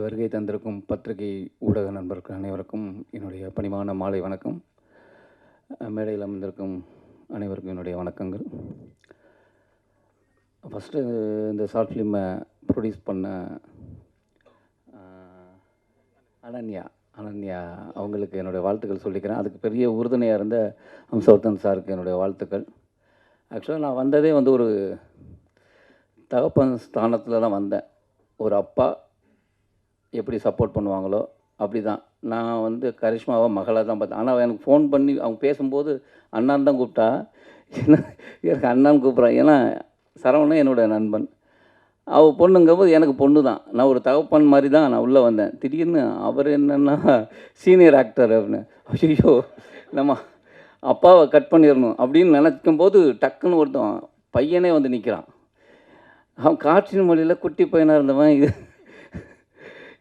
வருகை தந்திருக்கும் பத்திரிகை ஊடக நண்பர்கள் அனைவருக்கும் என்னுடைய பணிவான மாலை வணக்கம். மேடையில் அமர்ந்திருக்கும் அனைவருக்கும் என்னுடைய வணக்கங்கள். ஃபஸ்ட்டு இந்த ஷார்ட் ஃபிலிமை ப்ரொடியூஸ் பண்ண அனன்யா அவங்களுக்கு என்னுடைய வாழ்த்துக்கள் சொல்லிக்கிறேன். அதுக்கு பெரிய உறுதுணையாக இருந்த ஹம்சவர்தன் சாருக்கு என்னுடைய வாழ்த்துக்கள். ஆக்சுவலாக நான் வந்ததே ஒரு தகப்பன் ஸ்தானத்தில் தான் வந்தேன். ஒரு அப்பா எப்படி சப்போர்ட் பண்ணுவாங்களோ அப்படி தான். நான் கரிஷ்மாவை மகளாக தான் பார்த்தேன். ஆனால் எனக்கு ஃபோன் பண்ணி அவங்க பேசும்போது அண்ணான்னு தான் கூப்பிட்டா. எனக்கு அண்ணான்னு கூப்பிட்றான். ஏன்னா சரவணன் என்னோடய நண்பன். அவள் பொண்ணுங்கும்போது எனக்கு பொண்ணு தான். நான் ஒரு தகப்பன் மாதிரி தான் நான் உள்ளே வந்தேன். திடீர்னு அவர் என்னென்னா சீனியர் ஆக்டர் அப்படின்னு. ஐயோ நம்ம அப்பாவை கட் பண்ணிடணும் அப்படின்னு நினக்கும் போது டக்குன்னு ஒருத்தன் பையனே நிற்கிறான். அவன் காற்றின் மொழியில் குட்டி பையனாக இருந்தவன் இது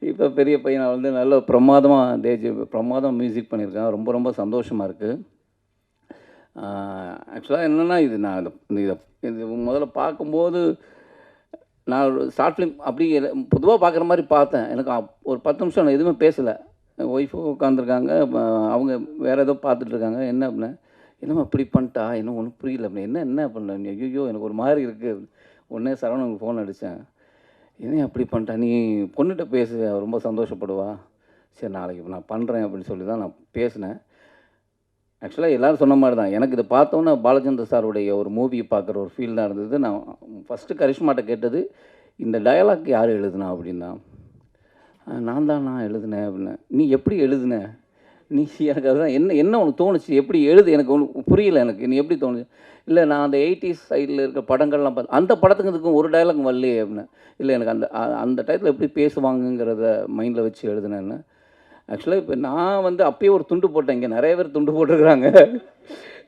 இப்போ பெரிய பையனாக நல்ல பிரமாதமாக மியூசிக் பண்ணியிருக்கான். ரொம்ப ரொம்ப சந்தோஷமாக இருக்குது. ஆக்சுவலாக என்னென்னா நான் இது முதல்ல பார்க்கும்போது நான் ஒரு ஷார்ட் ஃபிலிம் அப்படி பொதுவாக பார்க்குற மாதிரி பார்த்தேன். எனக்கு ஒரு 10 நிமிஷம் நான் எதுவுமே பேசலை. ஒய்ஃபும் உட்காந்துருக்காங்க, அவங்க வேறு ஏதோ பார்த்துட்ருக்காங்க. என்ன அப்படின்னா என்னம்மா இப்படி பண்ணிட்டா, இன்னும் ஒன்றும் புரியல அப்படின்னு. என்ன பண்ணல நீ? ஐயோ எனக்கு ஒரு மாதிரி இருக்குது. உடனே சரவணனுக்கு ஃபோன் அடித்தேன். என்ன அப்படி பண்ணிட்டா, நீ பொண்ணுகிட்ட பேசு, ரொம்ப சந்தோஷப்படுவா. சரி நாளைக்கு நான் பண்ணுறேன் அப்படின்னு சொல்லி தான் நான் பேசினேன். ஆக்சுவலாக எல்லோரும் சொன்ன மாதிரி தான். எனக்கு இதை பார்த்தோன்னே பாலச்சந்தர் சாருடைய ஒரு மூவியை பார்க்குற ஒரு ஃபீல் தான் இருந்தது. நான் ஃபஸ்ட்டு கரிஷ்மாட்ட கேட்டது, இந்த டயலாக் யார் எழுதுனா அப்படின்னா, நான் எழுதினேன் அப்படின்னேன். நீ எப்படி எழுதுன? நீ எனக்கு அதுதான் என்ன உனக்கு தோணுச்சு, எப்படி எனக்கு ஒன்று புரியல. எனக்கு நீ எப்படி தோணுச்சு? இல்லை நான் அந்த 80s சைடில் இருக்க படங்கள்லாம் பார்த்து அந்த படத்துக்கு இதுக்கும் ஒரு டயலாக் வரலையே அப்படின்னேன். இல்லை எனக்கு அந்த டயத்தில் எப்படி பேசுவாங்கங்கிறத மைண்டில் வச்சு எழுதுனேன்னு. ஆக்சுவலாக இப்போ நான் அப்பயே ஒரு துண்டு போட்டேன். இங்கே நிறைய பேர் துண்டு போட்டிருக்கிறாங்க.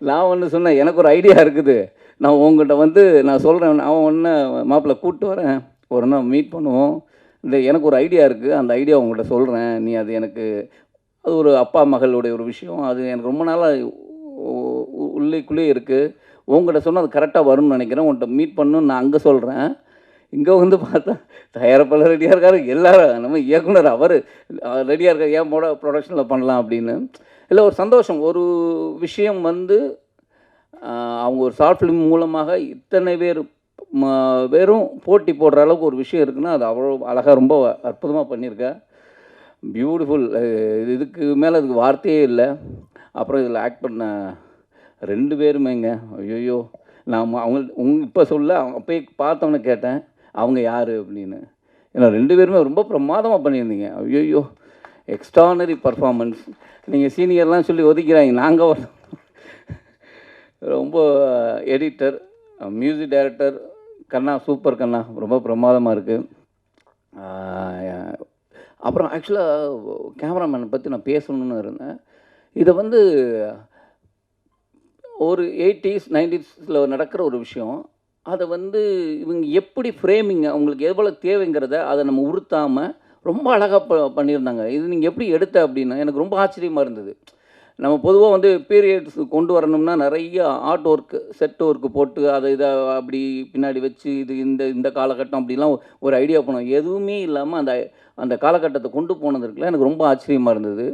நான் சொன்னேன், எனக்கு ஒரு ஐடியா இருக்குது, நான் உங்கள்கிட்ட நான் சொல்கிறேன். அவன் மாப்பிள்ளை கூப்பிட்டு வரேன், ஒரு நாள் மீட் பண்ணுவோம். இல்லை எனக்கு ஒரு ஐடியா இருக்குது, அந்த ஐடியா உங்கள்கிட்ட சொல்கிறேன். நீ அது அது ஒரு அப்பா மகளுடைய ஒரு விஷயம். அது எனக்கு ரொம்ப நாளாக உள்ளேக்குள்ளே இருக்குது. உங்கள்கிட்ட சொன்னால் அது கரெக்டாக வரும்னு நினைக்கிறேன். உங்கள்கிட்ட மீட் பண்ணணுன்னு நான் அங்கே சொல்கிறேன். இங்கே பார்த்தா தயாரிப்பாளர் ரெடியாக இருக்கார், எல்லோரும் நம்ம இயக்குனர் அவர் ரெடியாக இருக்கார், ஏன் ப்ரொடக்ஷனில் பண்ணலாம் அப்படின்னு. இல்லை ஒரு சந்தோஷம். ஒரு விஷயம் அவங்க ஒரு ஷார்ட் ஃபிலிம் மூலமாக இத்தனை வெறும் போட்டி போடுற அளவுக்கு ஒரு விஷயம் இருக்குன்னா அது அவ்வளோ அழகாக ரொம்ப அற்புதமாக பண்ணியிருக்கேன். பியூட்டிஃபுல். இதுக்கு மேலே அதுக்கு வார்த்தையே இல்லை. அப்புறம் இதில் ஆக்ட் பண்ண 2 பேருமேங்க, ஐயோ நான் இப்போ சொல்ல அப்போயே பார்த்தவொன்னே கேட்டேன் அவங்க யார் அப்படின்னு. ஏன்னா 2 பேருமே ரொம்ப பிரமாதமாக பண்ணியிருந்தீங்க. ஐயோ எக்ஸ்ட்ரானரி பர்ஃபார்மன்ஸ். நீங்கள் சீனியர்லாம் சொல்லி ஒதுக்கிறாங்க. நாங்கள் ரொம்ப எடிட்டர், மியூசிக் டைரக்டர் கண்ணா, சூப்பர் கண்ணா, ரொம்ப பிரமாதமாக இருக்குது. அப்புறம் ஆக்சுவலாக கேமராமேனை பற்றி நான் பேசணுன்னு இருந்தேன். இதை ஒரு 80s 90s நடக்கிற ஒரு விஷயம். அதை இவங்க எப்படி ஃப்ரேமிங் அவங்களுக்கு எவ்வளோ தேவைங்கிறத அதை நம்ம உறுத்தாமல் ரொம்ப அழகாக பண்ணியிருந்தாங்க. இது நீங்கள் எப்படி எடுத்த அப்படின்னா எனக்கு ரொம்ப ஆச்சரியமாக இருந்தது. நம்ம பொதுவாக பீரியட்ஸ் கொண்டு வரணும்னா நிறைய ஆர்ட் ஒர்க்கு, செட் ஒர்க்கு போட்டு அதை இதை அப்படி பின்னாடி வச்சு இது இந்த காலகட்டம் அப்படிலாம் ஒரு ஐடியா பண்ணுவோம். எதுவுமே இல்லாமல் அந்த காலகட்டத்தை கொண்டு போனதுக்குலாம் எனக்கு ரொம்ப ஆச்சரியமாக இருந்தது.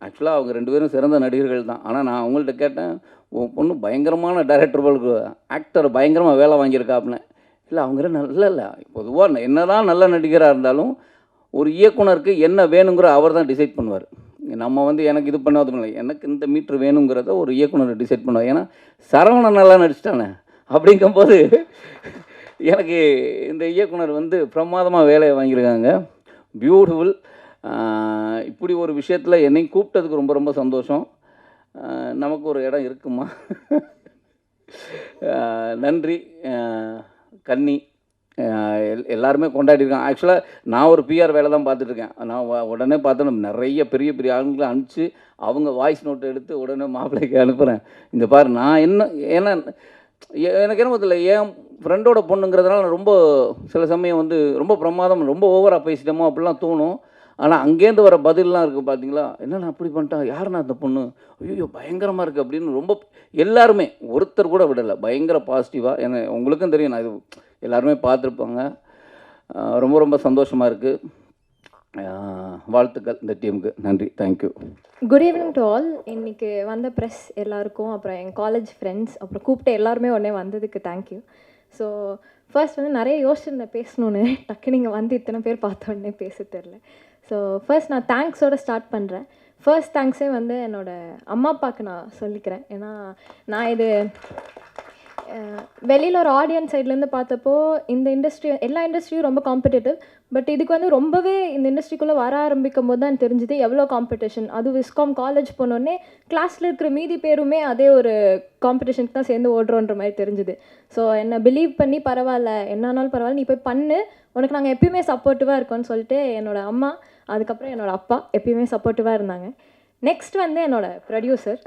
ஆக்சுவலாக அவங்க 2 பேரும் சிறந்த நடிகர்கள் தான். ஆனால் நான் அவங்கள்ட்ட கேட்டேன், உன் பொண்ணு பயங்கரமான டைரக்டர் போலுக்கு, ஆக்டர் பயங்கரமாக வேலை வாங்கியிருக்காப்புன்னு. இல்லை அவங்க இல்லை பொதுவாக என்ன தான் நல்ல நடிகராக இருந்தாலும் ஒரு இயக்குனருக்கு என்ன வேணுங்கிற அவர் தான் டிசைட் பண்ணுவார். நம்ம எனக்கு இது பண்ணாது பண்ணல, எனக்கு இந்த மீட்ரு வேணுங்கிறத ஒரு இயக்குனர் டிசைட் பண்ணுவார். ஏன்னா சரவணன் நல்லா நடிச்சிட்டானே அப்படிங்கும்போது எனக்கு இந்த இயக்குனர் பிரமாதமாக வேலையை வாங்கியிருக்காங்க. பியூட்டிஃபுல். இப்படி ஒரு விஷயத்தில் என்னை கூப்பிட்டதுக்கு ரொம்ப ரொம்ப சந்தோஷம். நமக்கு ஒரு இடம் இருக்குமா? நன்றி. கன்னி எல்லாருமே கொண்டாடிருக்காங்க. ஆக்சுவலாக நான் ஒரு பிஆர் வேலை தான் பார்த்துட்ருக்கேன். நான் உடனே பார்த்தோன்னா நிறைய பெரிய பெரிய ஆளுங்களை அனுப்பிச்சு அவங்க வாய்ஸ் நோட்டை எடுத்து உடனே மாப்பிள்ளைக்கு அனுப்புகிறேன். இந்த பாரு நான் ஏன்னா எனக்கு என்ன தெரியல, என் ஃப்ரெண்டோட பொண்ணுங்கிறதுனால ரொம்ப சில சமயம் ரொம்ப பிரமாதம், ரொம்ப ஓவராக பேசிட்டோமோ அப்படிலாம் தோணும். ஆனால் அங்கேருந்து வர பதிலெலாம் இருக்குது பார்த்தீங்களா, என்னண்ணா அப்படி பண்ணிட்டா, யாருண்ணா அந்த பொண்ணு, ஐயோ பயங்கரமாக இருக்குது அப்படின்னு ரொம்ப எல்லாருமே ஒருத்தர் கூட விடலை, பயங்கர பாசிட்டிவாக. ஏன்னா உங்களுக்கும் தெரியும், நான் இது எல்லாருமே பார்த்துருப்பாங்க. ரொம்ப ரொம்ப சந்தோஷமாக இருக்குது. வாழ்த்துக்கள் இந்த டீமுக்கு. நன்றி. Thank you. Good evening to all. இன்றைக்கி வந்த ப்ரெஸ் எல்லாருக்கும், அப்புறம் என் காலேஜ் ஃப்ரெண்ட்ஸ், அப்புறம் கூப்பிட்டு எல்லாருமே உடனே வந்ததுக்கு தேங்க்யூ. ஸோ ஃபர்ஸ்ட் வந்து நிறைய யோசிச்சிருந்தேன் பேசணுன்னு, டக்கு நீங்கள் வந்து இத்தனை பேர் பார்த்த உடனே பேச தெரில. ஸோ ஃபர்ஸ்ட் நான் தேங்க்ஸோடு ஸ்டார்ட் பண்ணுறேன். ஃபர்ஸ்ட் தேங்க்ஸே வந்து என்னோடய அம்மா அப்பாவுக்கு நான் சொல்லிக்கிறேன். ஏன்னா நான் இது வெளியில் ஒரு ஆடியன்ஸ் சைட்லேருந்து பார்த்தப்போ இந்த இண்டஸ்ட்ரி, எல்லா இண்டஸ்ட்ரியும் ரொம்ப காம்படிட்டிவ். பட் இதுக்கு வந்து ரொம்பவே இந்த இண்டஸ்ட்ரிக்குள்ளே வர ஆரம்பிக்கும் போது தான் தெரிஞ்சுது எவ்வளோ காம்படிஷன். அது விஸ்காம் காலேஜ் போனோடனே கிளாஸில் இருக்கிற மீதி பேருமே அதே ஒரு காம்படிஷனுக்கு தான் சேர்ந்து ஓடுறோன்ற மாதிரி தெரிஞ்சுது. ஸோ என்னை பிலீவ் பண்ணி பரவாயில்ல, என்னானாலும் பரவாயில்ல, நீ போய் பண்ணு, உனக்கு நாங்கள் எப்பயுமே சப்போர்ட்டிவாக இருக்கோன்னு சொல்லிட்டு என்னோடய அம்மா, அதுக்கப்புறம் என்னோடய அப்பா எப்பயுமே சப்போர்ட்டிவாக இருந்தாங்க. நெக்ஸ்ட் வந்து என்னோடய ப்ரொடியூசர்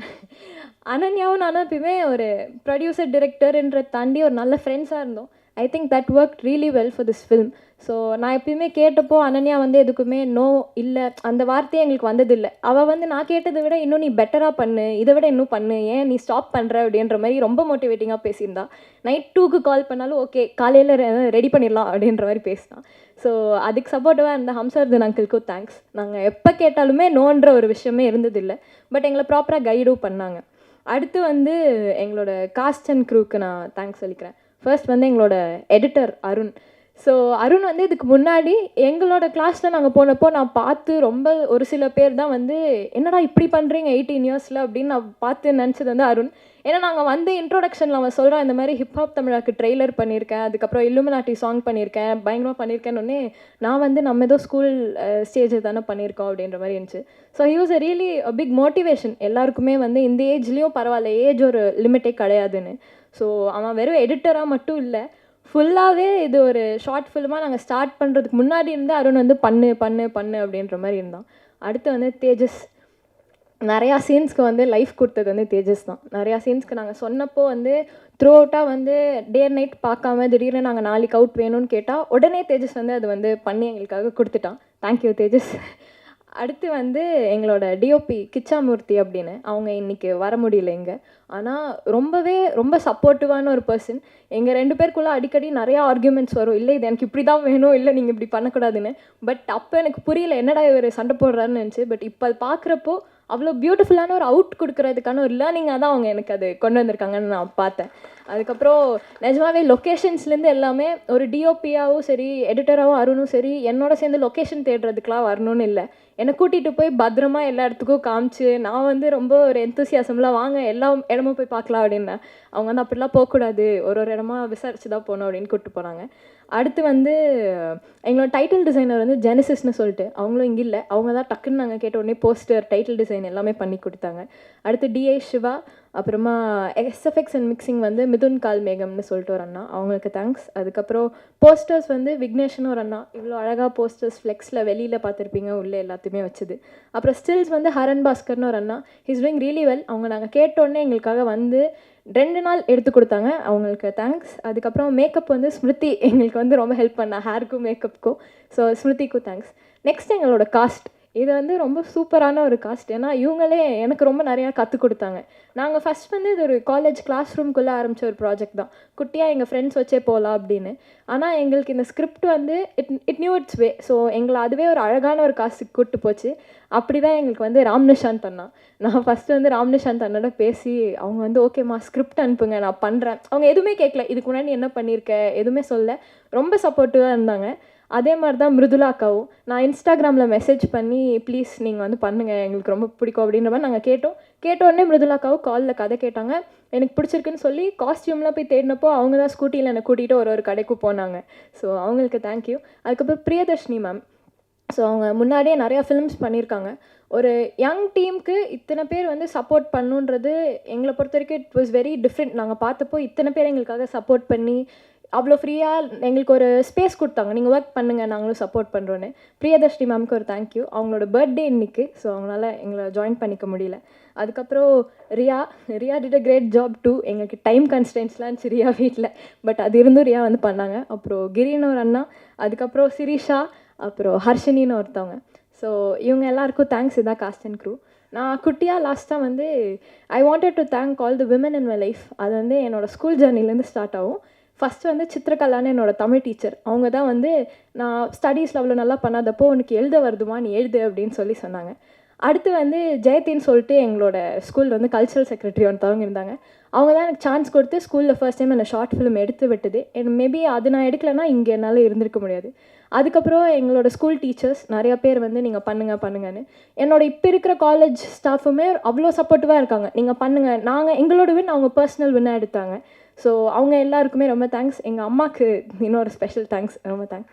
அனன்யாவும் நானும் எப்பயுமே ஒரு ப்ரொடியூசர் டிரெக்டர்ன்ற தாண்டி ஒரு நல்ல ஃப்ரெண்ட்ஸாக இருந்தோம். I think that work really well for this film. So நான் எப்பயுமே கேட்டப்போ அனன்யா வந்து எதுக்குமே நோ இல்லை அந்த வார்த்தையே எங்களுக்கு வந்ததில்லை. அவள் வந்து நான் கேட்டதை விட இன்னும் நீ பெட்டராக பண்ணு, இதை விட இன்னும் பண்ணு, ஏன் நீ ஸ்டாப் பண்ணுற அப்படின்ற மாதிரி ரொம்ப மோட்டிவேட்டிங்காக பேசியிருந்தா. நைட் 2க்கு கால் பண்ணாலும் ஓகே காலையில் ரெடி பண்ணிடலாம் அப்படின்ற மாதிரி பேசினான். ஸோ அதுக்கு சப்போர்ட்டிவாக இருந்த ஹம்சர்தன் அங்கிள்க்கும் தேங்க்ஸ். நாங்கள் எப்போ கேட்டாலுமே நோன்ற ஒரு விஷயமே இருந்ததில்லை. பட் எங்களை ப்ராப்பராக கைடும் பண்ணாங்க. அடுத்து வந்து எங்களோட காஸ்ட் அண்ட் க்ரூக்கு நான் தேங்க்ஸ் சொல்லிக்கிறேன். ஃபர்ஸ்ட் வந்து எங்களோட எடிட்டர் அருண். ஸோ அருண் வந்து இதுக்கு முன்னாடி எங்களோட கிளாஸில் நாங்கள் போனப்போ நான் பார்த்து ரொம்ப ஒரு சில பேர் தான் வந்து என்னடா இப்படி பண்ணுறீங்க 18 இயர்ஸில் அப்படின்னு நான் பார்த்து நினச்சது வந்து அருண். ஏன்னா நாங்கள் வந்து இன்ட்ரோடக்ஷனில் அவன் சொல்கிறான் இந்த மாதிரி ஹிப்ஹாப் தமிழாக்கு ட்ரெய்லர் பண்ணியிருக்கேன், அதுக்கப்புறம் இல்லுமினாட்டி சாங் பண்ணியிருக்கேன், பயங்கரமாக பண்ணியிருக்கேன்னொன்னே நான் வந்து நம்ம ஏதோ ஸ்கூல் ஸ்டேஜில் தானே பண்ணியிருக்கோம் அப்படின்ற மாதிரி இருந்துச்சு. So he was a really big motivation எல்லாருக்குமே வந்து இந்த ஏஜ்லேயும் பரவாயில்ல, ஏஜ் ஒரு லிமிட்டே கிடையாதுன்னு. ஸோ அவன் வெறும் எடிட்டராக மட்டும் இல்லை, ஃபுல்லாகவே இது ஒரு ஷார்ட் ஃபில்மாக நாங்கள் ஸ்டார்ட் பண்ணுறதுக்கு முன்னாடி இருந்து அருண் வந்து பண்ணு பண்ணு பண்ணு அப்படின்ற மாதிரி இருந்தான். அடுத்து வந்து தேஜஸ். நிறையா சீன்ஸ்க்கு வந்து லைஃப் கொடுத்தது வந்து தேஜஸ் தான். நிறையா சீன்ஸ்க்கு நாங்கள் சொன்னப்போ வந்து த்ரூ அவுட்டாக வந்து டே அண்ட் நைட் பார்க்காம திடீர்னு நாங்கள் நாளைக்கு அவுட் வேணும்னு கேட்டால் உடனே தேஜஸ் வந்து அது வந்து பண்ணி எங்களுக்காக கொடுத்துட்டான். தேங்க்யூ தேஜஸ். அடுத்து வந்து எங்களோட டிஓபி கிச்சாமூர்த்தி அப்படின்னு, அவங்க இன்றைக்கி வர முடியல இங்கே. ஆனால் ரொம்ப சப்போர்ட்டிவான ஒரு பர்சன். எங்கள் 2 பேருக்குள்ளே அடிக்கடி நிறையா ஆர்கியூமெண்ட்ஸ் வரும், இல்லை இது எனக்கு இப்படி தான் வேணும், இல்லை நீங்கள் இப்படி பண்ணக்கூடாதுன்னு. பட் அப்போ எனக்கு புரியல என்னடா இவர் சண்டை போடுறாருன்னு நினச்சி. பட் இப்போ அது பார்க்குறப்போ அவ்வளோ பியூட்டிஃபுல்லான ஒரு அவுட் கொடுக்குறதுக்கான ஒரு லேர்னிங்காக தான் அவங்க எனக்கு அது கொண்டு வந்திருக்காங்கன்னு நான் பார்த்தேன். அதுக்கப்புறம் நிஜமாவே லொக்கேஷன்ஸ்லேருந்து எல்லாமே ஒரு டிஓபியாகவும் சரி, எடிட்டராகவும் அருணும் சரி, என்னோட சேர்ந்து லொக்கேஷன் தேடுறதுக்கெலாம் வரணும்னு இல்லை, என்னை கூட்டிகிட்டு போய் பத்திரமா எல்லா இடத்துக்கும் காமிச்சு, நான் வந்து ரொம்ப ஒரு எந்தூசியாசம்லாம் வாங்க எல்லா இடமும் போய் பார்க்கலாம் அப்படின்னேன். அவங்க வந்து அப்படிலாம் போகக்கூடாது, ஒரு இடமா விசாரிச்சு தான் போகணும் அப்படின்னு கூப்பிட்டு போனாங்க. அடுத்து வந்து எங்களோட டைட்டில் டிசைனர் வந்து ஜெனசிஸ்னு சொல்லிட்டு, அவங்களும் இங்கே இல்லை, அவங்க தான் டக்குன்னு நாங்கள் கேட்ட உடனே போஸ்டர் டைட்டில் டிசைன் எல்லாமே பண்ணி கொடுத்தாங்க. அடுத்து டிஐ சிவா, அப்புறமா எஸ்எஃப்எக்ஸ் அண்ட் மிக்சிங் வந்து மிதுன் கால்மேகம்னு சொல்லிட்டு ஒரு அண்ணா, அவங்களுக்கு தேங்க்ஸ். அதுக்கப்புறம் போஸ்டர்ஸ் வந்து விக்னேஷ்னு ஒரு அண்ணா, இவ்வளோ அழகாக போஸ்டர்ஸ் ஃப்ளெக்ஸில் வெளியில் பார்த்துருப்பீங்க, உள்ளே எல்லாத்தையுமே வச்சுது. அப்புறம் ஸ்டில்ஸ் வந்து ஹரன் பாஸ்கர்னு ஒரு அண்ணா, ஹிஸ் டூயிங் ரியலி வெல். அவங்க நாங்கள் கேட்டோடனே எங்களுக்காக வந்து 2 நாள் எடுத்து கொடுத்தாங்க, அவங்களுக்கு தேங்க்ஸ். அதுக்கப்புறம் மேக்கப் வந்து ஸ்மிருதி எங்களுக்கு வந்து ரொம்ப ஹெல்ப் பண்ணா, ஹேருக்கும் மேக்கப்புக்கும். ஸோ ஸ்மிருதிக்கும் தேங்க்ஸ். நெக்ஸ்ட் எங்களோட காஸ்ட். இது வந்து ரொம்ப சூப்பரான ஒரு காஸ்ட். ஏன்னா இவங்களே எனக்கு ரொம்ப நிறையா கற்றுக் கொடுத்தாங்க. நாங்கள் ஃபஸ்ட் வந்து இது ஒரு காலேஜ் கிளாஸ் ரூம்குள்ளே ஆரம்பித்த ஒரு ப்ராஜெக்ட் தான், குட்டியாக எங்கள் ஃப்ரெண்ட்ஸ் வச்சே போகலாம் அப்படின்னு. ஆனால் எங்களுக்கு இந்த ஸ்கிரிப்ட் வந்து it new it's way. So எங்களை அதுவே ஒரு அழகான ஒரு காஸ்ட்டுக்கு கூப்பிட்டு போச்சு. அப்படி தான் எங்களுக்கு வந்து ராம்நிஷாந்த் அண்ணா, நான் ஃபஸ்ட்டு வந்து ராம்நிஷாந்த் அண்ணோட பேசி அவங்க வந்து ஓகேம்மா ஸ்கிரிப்ட் அனுப்புங்க நான் பண்ணுறேன். அவங்க எதுவுமே கேட்கல, இதுக்கு முன்னாடி என்ன பண்ணியிருக்க எதுவுமே சொல்ல, ரொம்ப சப்போர்ட்டிவாக இருந்தாங்க. அதே மாதிரி தான் மிருதுலா அக்காவும். நான் இன்ஸ்டாகிராமில் மெசேஜ் பண்ணி ப்ளீஸ் நீங்கள் வந்து பண்ணுங்கள் எங்களுக்கு ரொம்ப பிடிக்கும் அப்படின்ற மாதிரி நாங்கள் கேட்ட உடனே மிருதுலா அக்காவும் காலில் கதை கேட்டாங்க, எனக்கு பிடிச்சிருக்குன்னு சொல்லி காஸ்டியூம்லாம் போய் தேடினப்போ அவங்க தான் ஸ்கூட்டியில் என்னை கூட்டிகிட்டு ஒரு கடைக்கு போனாங்க. ஸோ அவங்களுக்கு தேங்க்யூ. அதுக்கப்புறம் பிரியதர்ஷினி மேம். ஸோ அவங்க முன்னாடியே நிறையா ஃபிலிம்ஸ் பண்ணியிருக்காங்க. ஒரு யங் டீமுக்கு இத்தனை பேர் வந்து சப்போர்ட் பண்ணுன்றது எங்களை பொறுத்த வரைக்கும் இட் வாஸ் வெரி டிஃப்ரெண்ட். நாங்கள் பார்த்தப்போ இத்தனை பேர் எங்களுக்காக சப்போர்ட் பண்ணி அவ்வளோ ஃப்ரீயாக எங்களுக்கு ஒரு ஸ்பேஸ் கொடுத்தாங்க, நீங்கள் ஒர்க் பண்ணுங்கள் நாங்களும் சப்போர்ட் பண்ணுறோன்னு. பிரியதர்ஷினி மேம்க்கு ஒரு தேங்க்யூ. அவங்களோட பர்த்டே இன்னைக்கு, ஸோ அவங்களால எங்களை ஜாயின் பண்ணிக்க முடியல. அதுக்கப்புறம் Riya did a great job too. எங்களுக்கு டைம் கன்ஸ்டன்ட்ஸ்லாம் இருந்துச்சு ரியா வீட்டில், பட் அது இருந்தும் ரியா வந்து பண்ணாங்க. அப்புறம் கிரின்னு ஒரு அண்ணா, அதுக்கப்புறம் சிரிஷா, அப்புறம் ஹர்ஷினின்னு ஒருத்தவங்க. ஸோ இவங்க எல்லாருக்கும் தேங்க்ஸ். இதான் காஸ்ட் அண்ட் க்ரூ. நான் குட்டியாக லாஸ்ட்டாக வந்து I wanted to thank all the women in my life. அது வந்து என்னோடய ஸ்கூல் ஜர்னிலேருந்து ஸ்டார்ட் ஆகும். ஃபஸ்ட்டு வந்து சித்திரகலான்னு என்னோட தமிழ் டீச்சர். அவங்க தான் வந்து நான் ஸ்டடீஸில் அவ்வளோ நல்லா பண்ணாதப்போ உனக்கு எழுத வருதுமா நீ எழுது அப்படின்னு சொன்னாங்க. அடுத்து வந்து ஜெயத்தின்னு சொல்லிட்டு எங்களோட ஸ்கூல் வந்து கல்ச்சுரல் செக்ரட்டரி ஒருத்தவங்க இருந்தாங்க. அவங்க தான் எனக்கு சான்ஸ் கொடுத்து ஸ்கூலில் ஃபர்ஸ்ட் டைம் என்னை ஷார்ட் ஃபிலிம் எடுத்து விட்டது. மேபி அது நான் எடுக்கலைன்னா இங்கே என்னால் இருந்திருக்க முடியாது. அதுக்கப்புறம் எங்களோட ஸ்கூல் டீச்சர்ஸ் நிறையா பேர் வந்து நீங்கள் பண்ணுங்கன்னு. என்னோட இப்போ இருக்கிற காலேஜ் ஸ்டாஃபுமே அவ்வளோ சப்போர்ட்டிவாக இருக்காங்க. நீங்கள் பண்ணுங்கள், நாங்கள் எங்களோட வின் அவங்க பர்சனல் வின்னாக எடுத்தாங்க. ஸோ அவங்க எல்லாருக்குமே ரொம்ப தேங்க்ஸ். எங்கள் அம்மாவுக்கு இன்னொரு ஸ்பெஷல் தேங்க்ஸ், ரொம்ப தேங்க்ஸ்.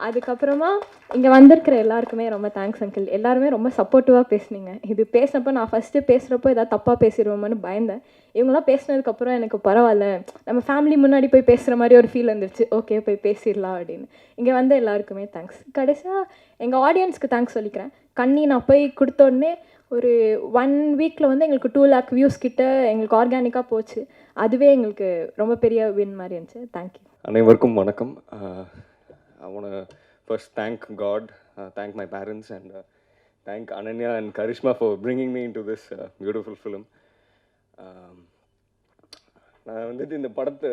அதுக்கப்புறமா இங்கே வந்திருக்கிற எல்லாருக்குமே ரொம்ப தேங்க்ஸ் அங்கிள். எல்லாருமே ரொம்ப சப்போர்ட்டிவாக பேசுனீங்க. இது பேசினப்போ நான் ஃபஸ்ட்டு பேசுகிறப்போ ஏதாவது தப்பாக பேசிடுவோமான்னு பயந்தேன். இவங்களாம் பேசினதுக்கப்புறம் எனக்கு பரவாயில்ல, நம்ம ஃபேமிலி முன்னாடி போய் பேசுகிற மாதிரி ஒரு ஃபீல் வந்துருச்சு. ஓகே போய் பேசிடலாம் அப்படின்னு. இங்கே வந்து எல்லாருக்குமே தேங்க்ஸ். கடைசியாக எங்கள் ஆடியன்ஸ்க்கு தேங்க்ஸ் சொல்லிக்கிறேன். கண்ணி நான் போய் கொடுத்தோடனே ஒரு 1 வீக்கில் வந்து எங்களுக்கு 2 lakh வியூஸ் கிட்ட எங்களுக்கு ஆர்கானிக்காக போச்சு. அதுவே எங்களுக்கு ரொம்ப பெரிய வின் மாதிரி இருந்துச்சு. தேங்க்யூ. அனைவருக்கும் வணக்கம். I want to first thank God, thank my parents, and thank Ananya and Karishma for bringing me into this beautiful film. நான் வந்துட்டு இந்த படத்தை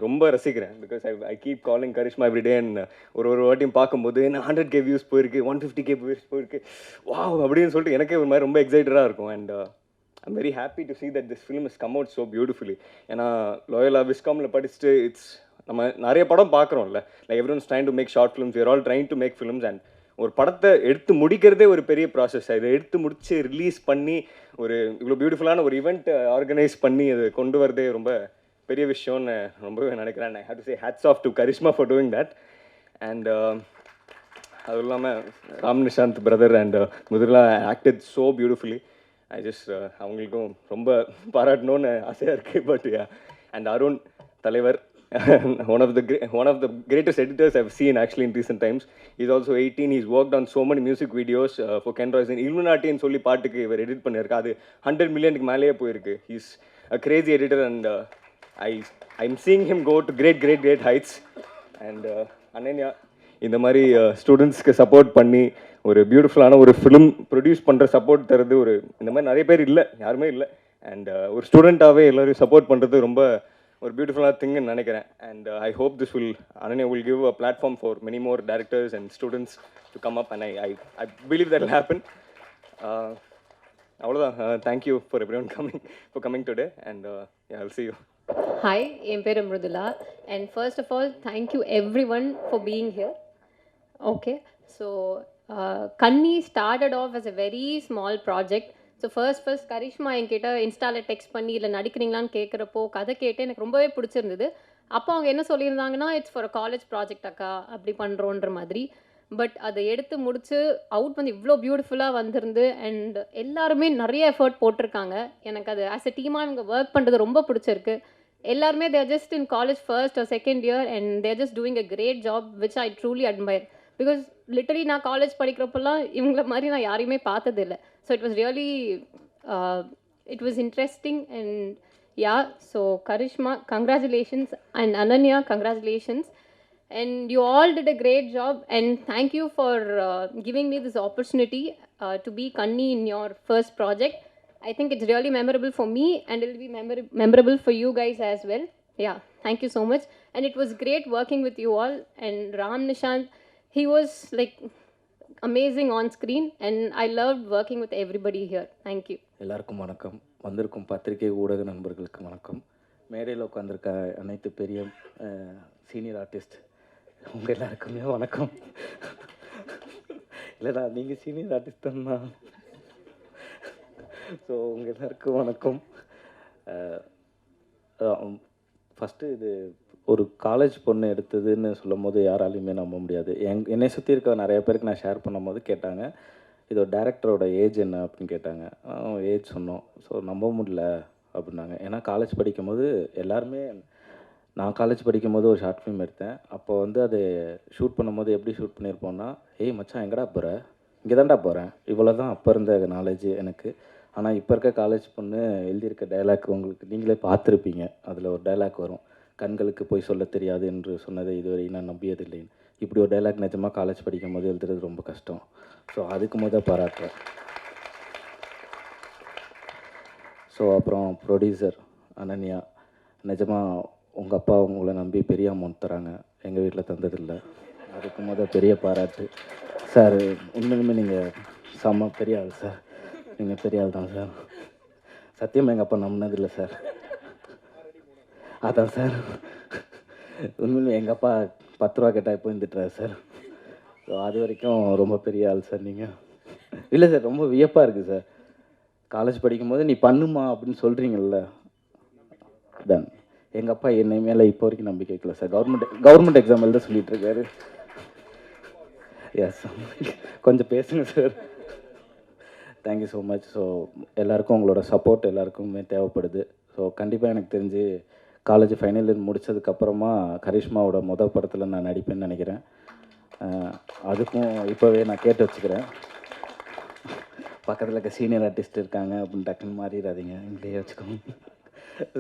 ரொம்ப ரசிக்கிறேன். Because I keep calling Karishma every day. And ஒரு வாட்டியும் பார்க்கும்போது என்ன 100K வியூஸ் போயிருக்கு, 150K வியூஸ் போயிருக்கு, வாவ் அப்படின்னு சொல்லிட்டு எனக்கே ஒரு மாதிரி ரொம்ப எக்ஸைட்டடாக இருக்கும். And I'm very happy to see that this film has come out so beautifully. ஏன்னா லோயலா விஸ்காமில் படிச்சுட்டு நம்ம நிறைய படம் பார்க்குறோம்ல, like everyone's trying to make short films, you're all trying to make films. And ஒரு படத்தை எடுத்து முடிக்கிறதே ஒரு பெரிய ப்ராசஸ். அதை எடுத்து முடித்து ரிலீஸ் பண்ணி ஒரு இவ்வளோ பியூட்டிஃபுல்லான ஒரு ஈவெண்ட் ஆர்கனைஸ் பண்ணி அதை கொண்டு வரதே ரொம்ப பெரிய விஷயம்னு ரொம்பவே நினைக்கிறேன். I have to say hats off to Karishma for doing that. And அதுவும் இல்லாமல் ராம் நிஷாந்த் பிரதர் அண்ட் முதல்ல acted so beautifully. I just அவங்களுக்கும் ரொம்ப பாராட்டணும்னு ஆசையாக இருக்குது. பட் அண்ட் அருண் தலைவர், one of the greatest editors I've seen actually in recent times. He's also 18. He's worked on so many music videos for Ken Royce. Illuminati ன்னு சொல்லி பாட்டுக்கு இவர் edit பண்ணியிருக்கா. அது 100 மில்லியனுக்கு மேலேயே போயிருக்கு. He's a crazy editor and I'm seeing him go to great heights. And Ananya இந்த மாதிரி ஸ்டூடெண்ட்ஸ்க்கு சப்போர்ட் பண்ணி ஒரு பியூட்டிஃபுல்லான ஒரு ஃபிலிம் ப்ரொடியூஸ் பண்ணுற சப்போர்ட் தருது ஒரு இந்த மாதிரி நிறைய பேர் இல்லை, யாருமே இல்லை. அண்ட் ஒரு ஸ்டூடெண்ட்டாகவே எல்லோரும் சப்போர்ட் பண்ணுறது ரொம்ப ஒரு பியூட்டிஃபுல்லான திங்னு நினைக்கிறேன். And I hope this will Ananya will give a platform for many more directors and students to come up, and I believe that will happen. அவ்வளோதான். Thank you for everyone coming today, and yeah, I'll see you. Hi, என் பேர் Mridula. And first of all, thank you everyone for being here. Okay, so Kanni started off as a very small project. So first Karishma என்கிட்ட இன்ஸ்டாவில் text பண்ணி இல்லை நடிக்கிறீங்களான்னு கேட்குறப்போ கதை கேட்டு எனக்கு ரொம்பவே பிடிச்சிருந்தது. அப்போ அவங்க என்ன சொல்லியிருந்தாங்கன்னா, it's for a college project அக்கா, அப்படி பண்ணுறோன்ற மாதிரி. பட் அதை எடுத்து முடிச்சு அவுட் வந்து இவ்வளோ பியூட்டிஃபுல்லாக வந்திருந்து. அண்ட் எல்லாருமே நிறைய எஃபர்ட் போட்டிருக்காங்க. எனக்கு அது ஆஸ் எ டீமாக இவங்க ஒர்க் பண்ணுறது ரொம்ப பிடிச்சிருக்கு. எல்லாருமே they're just in college first or second year and they're just doing a great job which I truly admire. Because literally நான் காலேஜ் படிக்கிறப்பெல்லாம் இவங்கள மாதிரி நான் யாரையுமே பார்த்ததில்லை. So it was really it was interesting. And yeah, so Karishma, congratulations, and Ananya, congratulations, and you all did a great job. And thank you for giving me this opportunity to be Kanni in your first project. I think it's really memorable for me, and it will be memorable for you guys as well. Yeah, thank you so much. And it was great working with you all. And Ram Nishant, he was like amazing on screen, and I loved working with everybody here. Thank you. எல்லாருக்கும் வணக்கம். வந்திருக்கும் பத்திரிகை ஊடக நண்பர்களுக்கு வணக்கம். மேடையில் உட்காந்துருக்க அனைத்து பெரிய சீனியர் ஆர்டிஸ்ட் உங்கள் எல்லாருக்குமே வணக்கம். இல்லைடா, நீங்கள் சீனியர் ஆர்டிஸ்ட் தான்ண்ணா. ஸோ உங்கள் எல்லாருக்கும் வணக்கம். ஃபஸ்ட்டு இது ஒரு காலேஜ் பொண்ணு எடுத்ததுன்னு சொல்லும் போது யாராலையுமே நம்ப முடியாது. என்னை சுற்றி இருக்க நிறைய பேருக்கு நான் ஷேர் பண்ணும் போது கேட்டாங்க, இதோட டேரக்டரோட ஏஜ் என்ன அப்படின்னு கேட்டாங்க. ஏஜ் சொன்னோம். ஸோ நம்ப முடியல அப்படின்னாங்க. ஏன்னா காலேஜ் படிக்கும்போது எல்லாருமே, நான் காலேஜ் படிக்கும்போது ஒரு ஷார்ட் ஃபிலிம் எடுத்தேன். அப்போ வந்து அது ஷூட் பண்ணும்போது எப்படி ஷூட் பண்ணியிருப்போன்னா, ஏய் மச்சான் எங்கடா போகிற, இங்கே தான்டா போகிறேன், இவ்வளோ தான் அப்போ இருந்த நாலேஜ் எனக்கு. ஆனால் இப்போ இருக்க காலேஜ் பொண்ணு எழுதியிருக்க டைலாக் உங்களுக்கு நீங்களே பார்த்துருப்பீங்க. அதில் ஒரு டைலாக் வரும், கண்களுக்கு போய் சொல்ல தெரியாது என்று சொன்னதை இதுவரை நான் நம்பியதில்லைன்னு. இப்படி ஒரு டைலாக் நிஜமாக காலேஜ் படிக்கும் போது எழுதுறது ரொம்ப கஷ்டம். ஸோ அதுக்கு பாராட்டுறேன். ஸோ அப்புறம் ப்ரொடியூசர் அனன்யா, நிஜமாக உங்கள் அப்பா உங்களை நம்பி பெரிய அமௌண்ட் தராங்க, எங்கள் வீட்டில் தந்ததில்லை. அதுக்கு பெரிய பாராட்டு சார். உண்மையுமே நீங்கள் செம்ம பெரிய ஆள் சார். நீங்கள் பெரிய ஆள் தான் சார். சத்தியமாக எங்கள் அப்பா நம்பினதில்லை சார். அதான் சார், உண்மையிலுமே எங்கள் அப்பா 10 ரூபா கேட்டால் இப்போ வந்துட்டுறாரு சார். ஸோ அது வரைக்கும் ரொம்ப பெரிய ஆள் சார் நீங்கள். இல்லை சார், ரொம்ப வியப்பாக இருக்குது சார். காலேஜ் படிக்கும்போது நீ பண்ணுமா அப்படின்னு சொல்கிறீங்கல்ல, டன் எங்கள் அப்பா என்னை மேலே இப்போ வரைக்கும் நம்பிக்கை வைக்கல சார். கவர்மெண்ட் எக்ஸாம் எழுத சொல்லிட்டு இருக்காரு. எஸ், கொஞ்சம் பேசுங்க sir. Thank you so much. So எல்லாருக்கும் உங்களோட சப்போர்ட் எல்லாருக்குமே தேவைப்படுது. ஸோ கண்டிப்பாக எனக்கு தெரிஞ்சு காலேஜ் ஃபைனல் இயர் முடித்ததுக்கப்புறமா கரிஷ்மாவோட மொதல் படத்தில் நான் நடிப்பேன்னு நினைக்கிறேன். அதுக்கும் இப்போவே நான் கேட்டு வச்சுக்கிறேன். பக்கத்தில் இருக்க சீனியர் ஆர்டிஸ்ட் இருக்காங்க அப்படின்னு டக்குன்னு மாறிடாதீங்க, இங்கேயே வச்சுக்கோங்க.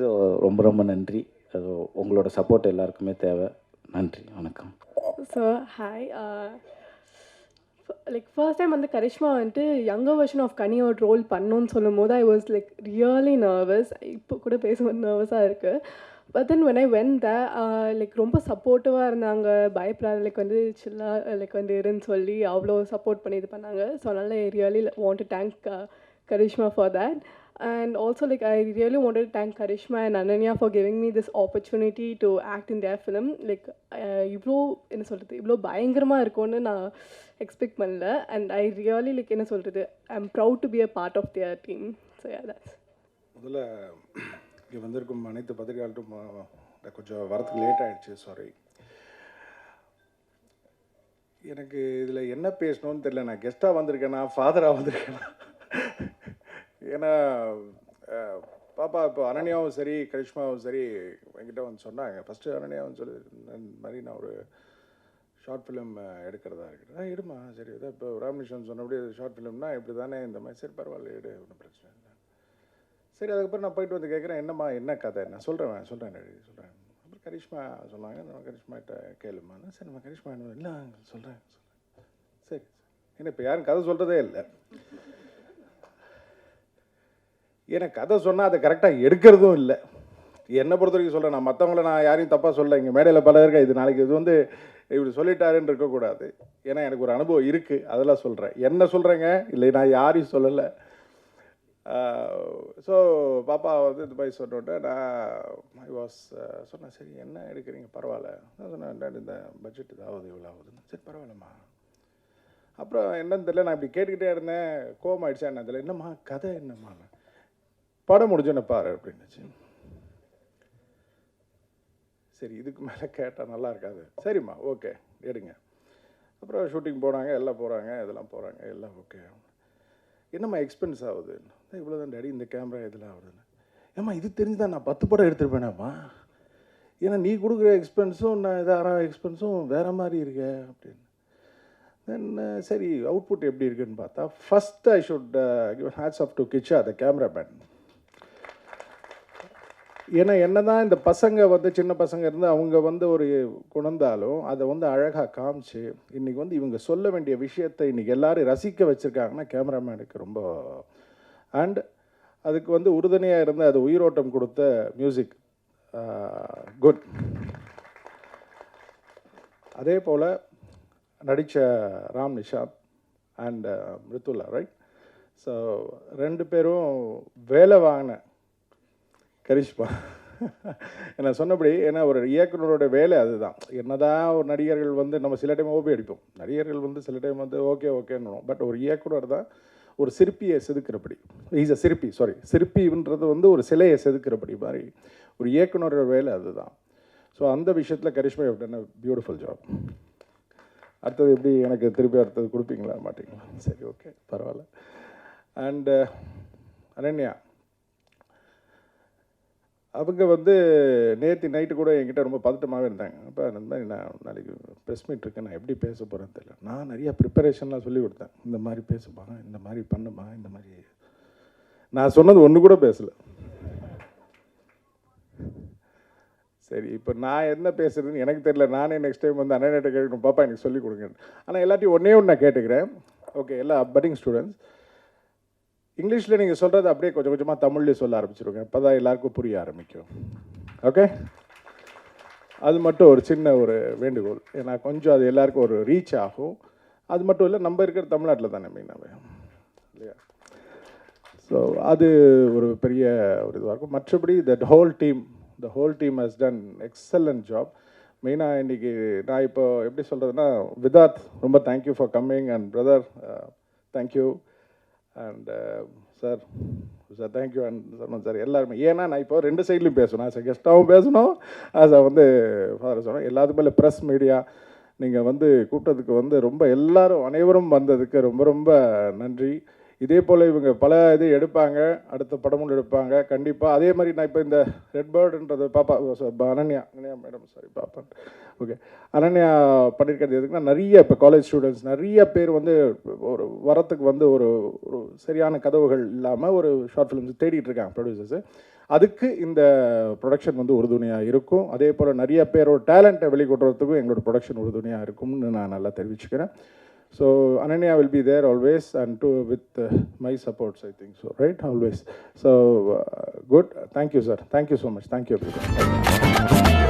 ஸோ ரொம்ப ரொம்ப நன்றி. ஸோ உங்களோட சப்போர்ட் எல்லாருக்குமே தேவை. நன்றி, வணக்கம். So hi, like first time வந்து கரிஷ்மா வந்துட்டு யங்கர் வெர்ஷன் ஆஃப் கனியோட ரோல் பண்ணோன்னு சொல்லும் போது I was like really nervous. இப்போ கூட பேசும்போது நர்வஸாக இருக்குது. But then when I when the like ரொம்ப சப்போர்ட்டிவாக இருந்தாங்க. பயப்படாத, லைக் வந்து சில்லாக லைக் வந்து இருன்னு சொல்லி அவ்வளோ சப்போர்ட் பண்ணி இது பண்ணாங்க. ஸோ அதனால் I really want to thank Karishma for that. And also, like, I really wanted to thank Karishma and Ananya for giving me this opportunity to act in their film. Like, இவ்வளோ என்ன சொல்கிறது, இவ்வளோ பயங்கரமாக இருக்கும்னு நான் expect பண்ணல. And I really like என்ன சொல்கிறது, I am proud to be a part of their team. So that's. முதல்ல இங்கே வந்திருக்கும் அனைத்து பத்திரிகையாளரும் கொஞ்சம் வரத்துக்கு லேட் ஆகிடுச்சு, சாரி. எனக்கு இதில் என்ன பேசணும்னு தெரியல. நான் கெஸ்ட்டாக வந்திருக்கேனா ஃபாதராக வந்திருக்கேனா? ஏன்னா பாப்பா இப்போ அனன்யாவும் சரி கரிஷ்மாவும் சரி என்கிட்ட வந்து சொன்னாங்க. ஃபஸ்ட்டு அனன்யாவும் சொல்லி இந்த மாதிரி நான் ஒரு ஷார்ட் ஃபிலிம் எடுக்கிறதா இருக்குது. எடுமா, சரி. இதான் இப்போ ராமகிருஷ்ணன் சொன்னபடி ஷார்ட் ஃபிலிம்னா இப்படி தானே, இந்த மாதிரி. சரி, பரவாயில்ல, எடு, ஒன்றும் பிரச்சனை இல்லை. சரி, அதுக்கப்புறம் நான் போயிட்டு வந்து கேட்குறேன், என்னம்மா என்ன கதை, நான் சொல்கிறேன் சொல்கிறேன். அப்புறம் கரிஷ்மா சொன்னாங்க, நம்ம கரிஷ்மாட்ட கேளுமா. சரி, நம்ம கரிஷ்மா இல்லை சொல்கிறேன். சரி, ஏன்னா இப்போ யாரும் கதை சொல்கிறதே இல்லை. ஏன்னா கதை சொன்னால் அதை கரெக்டாக எடுக்கிறதும் இல்லை. என்னை பொறுத்த வரைக்கும் சொல்கிறேன், நான் மற்றவங்கள நான் யாரையும் தப்பாக சொல்ல. இங்கே மேடையில் பல இருக்கா, இது நாளைக்கு இது வந்து இப்படி சொல்லிட்டாருன்னு இருக்கக்கூடாது. ஏன்னா எனக்கு ஒரு அனுபவம் இருக்குது, அதெல்லாம் சொல்கிறேன். என்ன சொல்கிறேங்க, இல்லை நான் யாரையும் சொல்லலை. ஸோ பாப்பா வந்து இந்த மாதிரி சொன்னோன்னே நான் சொன்னேன், சரி என்ன எடுக்கிறீங்க, பரவாயில்ல. நான் சொன்னேன், இந்த பட்ஜெட் இதாவது இவ்வளோ ஆகுதுன்னு. சரி, பரவாயில்லம்மா. அப்புறம் என்னன்னு தெரியல, நான் இப்படி கேட்டுக்கிட்டே இருந்தேன். கோவம் ஆயிடுச்சா என்ன தெரியல. என்னம்மா கதை, என்னம்மா, படம் முடிஞ்சோன்னு பாரு அப்படின்னுச்சு. சரி, இதுக்கு மேலே கேட்டால் நல்லா இருக்காது. சரிம்மா, ஓகே, எடுங்க. அப்புறம் ஷூட்டிங் போனாங்க, எல்லாம் போகிறாங்க, இதெல்லாம் போகிறாங்க, எல்லாம் ஓகே. என்னம்மா எக்ஸ்பென்ஸ் ஆகுது? இவ்வளோ தான் டேடி, இந்த கேமரா இதெல்லாம் ஆகுதுன்னு. ஏம்மா இது தெரிஞ்சு தான் நான் 10 படம் எடுத்துருப்பேனேம்மா. ஏன்னா நீ கொடுக்குற எக்ஸ்பென்ஸும் நான் இதாக எக்ஸ்பென்ஸும் வேறு மாதிரி இருக்கே அப்படின்னு. தென் சரி, அவுட்புட் எப்படி இருக்குன்னு பார்த்தா, first I should give hats off to Kichcha, the cameraman. ஏன்னா என்ன தான் இந்த பசங்க வந்து சின்ன பசங்க இருந்து அவங்க வந்து ஒரு குணந்தாலும் அதை வந்து அழகாக காமிச்சு இன்றைக்கி வந்து இவங்க சொல்ல வேண்டிய விஷயத்தை இன்றைக்கி எல்லோரும் ரசிக்க வச்சுருக்காங்கன்னா கேமராமேனுக்கு ரொம்ப. அண்ட் அதுக்கு வந்து உறுதுணையாக இருந்து அது உயிரோட்டம் கொடுத்த மியூசிக் குட். அதே போல் நடித்த Ram Nishanth and Mridula, right? So 2 பேரும் வேலை வாங்கின கரிஷ்மா என்ன சொன்னபடி. ஏன்னா ஒரு இயக்குனரோட வேலை அதுதான். என்னதான் ஒரு நடிகர்கள் வந்து நம்ம சில டைம் ஓபி அடிப்போம், நடிகர்கள் வந்து சில டைம் வந்து ஓகேன்னு. பட் ஒரு இயக்குனர் தான் ஒரு சிற்பியை செதுக்கிறபடி. இஸ் அ சிற்பி, சிற்பின்றது வந்து ஒரு சிலையை செதுக்கிறபடி மாதிரி ஒரு இயக்குனரோட வேலை அதுதான். ஸோ அந்த விஷயத்தில் கரிஷ்மா என்ன பியூட்டிஃபுல் ஜாப். அடுத்தது எப்படி எனக்கு திருப்பி அடுத்தது கொடுப்பீங்களா மாட்டிங்களா? சரி, ஓகே, பரவாயில்ல. அண்டு அனன்யா அவங்க வந்து நேற்று நைட்டு கூட என்கிட்ட ரொம்ப பதட்டமாகவே இருந்தாங்க. அப்போ அந்த மாதிரி நான் நாளைக்கு ப்ரெஸ் மீட் இருக்கேன், நான் எப்படி பேச போகிறேன்னு தெரியல. நான் நிறையா ப்ரிப்பரேஷன்லாம் சொல்லி கொடுத்தேன். இந்த மாதிரி பேசுமா, இந்த மாதிரி பண்ணுமா, இந்த மாதிரி. நான் சொன்னது ஒன்று கூட பேசலை. சரி, இப்போ நான் என்ன பேசுகிறதுன்னு எனக்கு தெரியல. நானே நெக்ஸ்ட் டைம் வந்து அண்ணன்கிட்ட கேட்கணும், பாப்பா எனக்கு சொல்லிக் கொடுங்க. ஆனால் எல்லாத்தையும் ஒன்றே ஒன்று நான் கேட்டுக்கிறேன். ஓகே, எல்லா பட்டிங் ஸ்டூடெண்ட்ஸ் இங்கிலீஷில் நீங்கள் சொல்கிறது அப்படியே கொஞ்சம் கொஞ்சமாக தமிழ்லேயே சொல்ல ஆரம்பிச்சிருங்க. அப்போ தான் எல்லாருக்கும் புரிய ஆரம்பிக்கும். ஓகே, அது மட்டும் ஒரு சின்ன ஒரு வேண்டுகோள். ஏன்னா கொஞ்சம் அது எல்லாருக்கும் ஒரு ரீச் ஆகும். அது மட்டும் இல்லை, நம்ம இருக்கிற தமிழ்நாட்டில் தானே மெயினாகவே இல்லையா? ஸோ அது ஒரு பெரிய ஒரு இதுவாக இருக்கும். மற்றபடி the whole team has done excellent job. மெயினாக இன்றைக்கி நான் இப்போ எப்படி சொல்கிறதுனா, விதாத் ரொம்ப thank you for coming, and brother thank you, and sir thank you, and சொன்னோம் சார் எல்லாருமே. ஏன்னா நான் இப்போ 2 சைட்லையும் பேசணும். ஆஸ் அ கெஸ்ட்டாகவும் பேசணும், ஆஸ் அ ஃபாதர் சொன்னோம். எல்லாத்துக்கும் மேலே ப்ரெஸ் மீடியா நீங்கள் கூப்பிட்டதுக்கு ரொம்ப எல்லாரும் அனைவரும் வந்ததுக்கு ரொம்ப ரொம்ப நன்றி. இதே போல் இவங்க பல இது எடுப்பாங்க, அடுத்த படமும் எடுப்பாங்க கண்டிப்பாக. அதே மாதிரி நான் இப்போ இந்த ரெட் பேர்டுன்றது பாப்பா அனன்யா மேடம் பாப்பா ஓகே அனன்யா பண்ணியிருக்கிறது எதுக்குன்னா, நிறைய இப்போ காலேஜ் ஸ்டூடெண்ட்ஸ் நிறைய பேர் ஒரு வரத்துக்கு ஒரு ஒரு சரியான கதவுகள் இல்லாமல் ஒரு ஷார்ட் ஃபிலிம்ஸ் தேடிட்டு இருக்காங்க ப்ரொடியூசர்ஸு. அதுக்கு இந்த ப்ரொடக்ஷன் உறுதுணையாக இருக்கும். அதே போல் நிறைய பேரோட டேலண்ட்டை வெளிக்கொட்டுறதுக்கும் எங்களோட ப்ரொடக்ஷன் உறுதுணையாக இருக்கும்னு நான் நல்லா தெரிவிச்சுக்கிறேன். So Ananya will be there always, and with my supports, I think so, right? Always. So good. Thank you, sir. Thank you so much. Thank you, everyone.